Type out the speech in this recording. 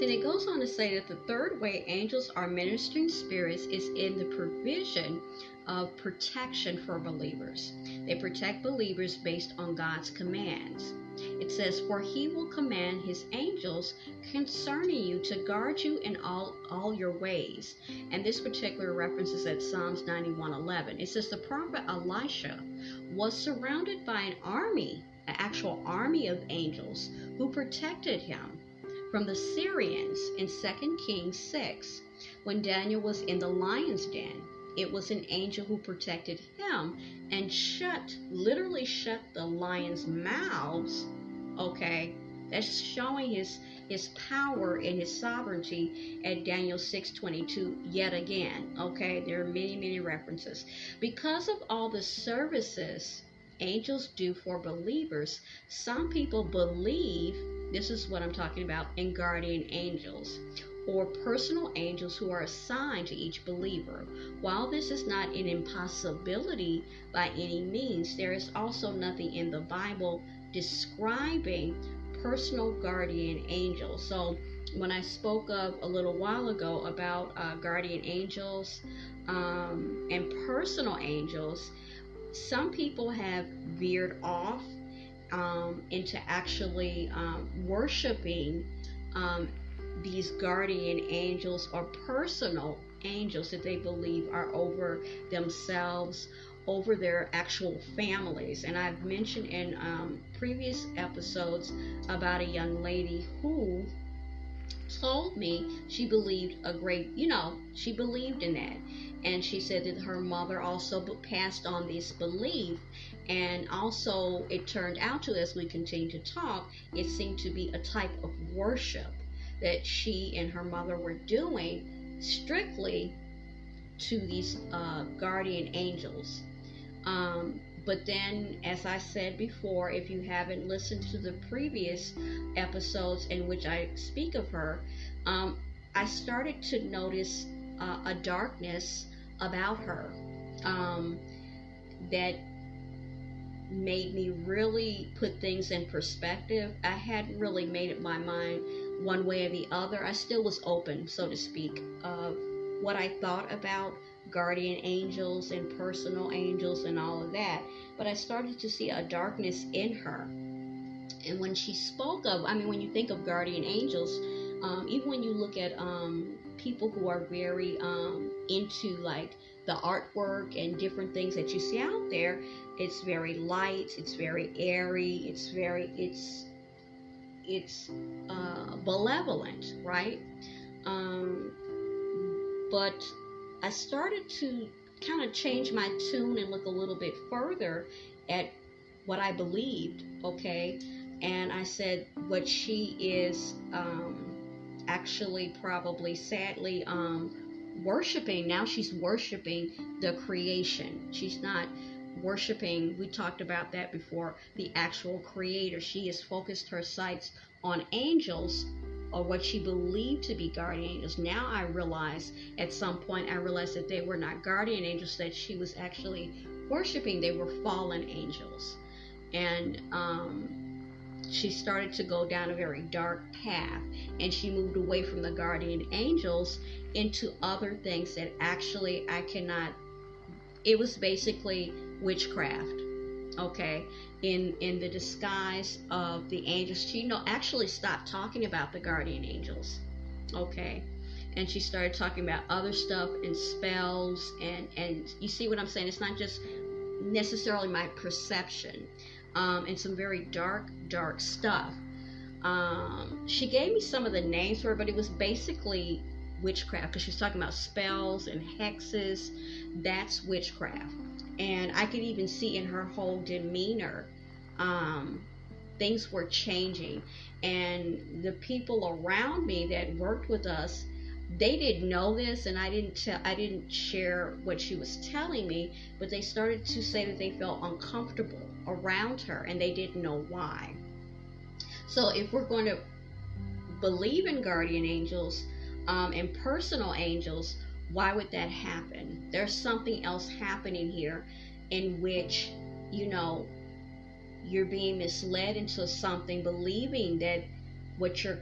Then it goes on to say that the third way angels are ministering spirits is in the provision of protection for believers. They protect believers based on God's commands. It says, "For he will command his angels concerning you to guard you in all your ways." And this particular reference is at Psalms 91:11. It says the prophet Elisha was surrounded by an actual army of angels who protected him from the Syrians in 2 Kings 6. When Daniel was in the lion's den, it was an angel who protected him and literally shut the lions' mouths. Okay, that's showing his power and his sovereignty at Daniel 6:22 yet again. Okay, there are many references. Because of all the services angels do for believers, some people believe, this is what I'm talking about, in guardian angels or personal angels who are assigned to each believer. While this is not an impossibility by any means, there is also nothing in the Bible describing personal guardian angels. So when I spoke of a little while ago about guardian angels and personal angels, some people have veered off into actually worshiping these guardian angels or personal angels that they believe are over themselves, over their actual families. And I've mentioned in previous episodes about a young lady who told me she believed she believed in that. And she said that her mother also passed on this belief. And also it turned out to, as we continue to talk, it seemed to be a type of worship that she and her mother were doing strictly to these guardian angels. But then, as I said before, if you haven't listened to the previous episodes in which I speak of her, I started to notice a darkness about her that made me really put things in perspective. I hadn't really made up my mind one way or the other. I still was open, so to speak, of what I thought about guardian angels and personal angels and all of that. But I started to see a darkness in her. And when she spoke of, when you think of guardian angels, even when you look at people who are very into like the artwork and different things that you see out there, it's very light, it's very airy, it's benevolent, right? But I started to kind of change my tune and look a little bit further at what I believed, okay? And I said what she is actually probably sadly worshiping. Now she's worshiping the creation. She's not worshiping, we talked about that before, the actual creator. She has focused her sights on angels, or what she believed to be guardian angels. Now I realize, at some point I realized that they were not guardian angels that she was actually worshiping. They were fallen angels. And she started to go down a very dark path, and she moved away from the guardian angels into other things that actually it was basically witchcraft, okay, in the disguise of the angels. She actually stopped talking about the guardian angels, okay, and she started talking about other stuff and spells, and you see what I'm saying? It's not just necessarily my perception, and some very dark stuff. She gave me some of the names for it, but it was basically witchcraft, because she was talking about spells and hexes. That's witchcraft. And I could even see in her whole demeanor, things were changing. And the people around me that worked with us, they didn't know this, and I didn't share what she was telling me, but they started to say that they felt uncomfortable around her, and they didn't know why. So if we're going to believe in guardian angels and personal angels, why would that happen? There's something else happening here in which, you're being misled into something, believing that what you're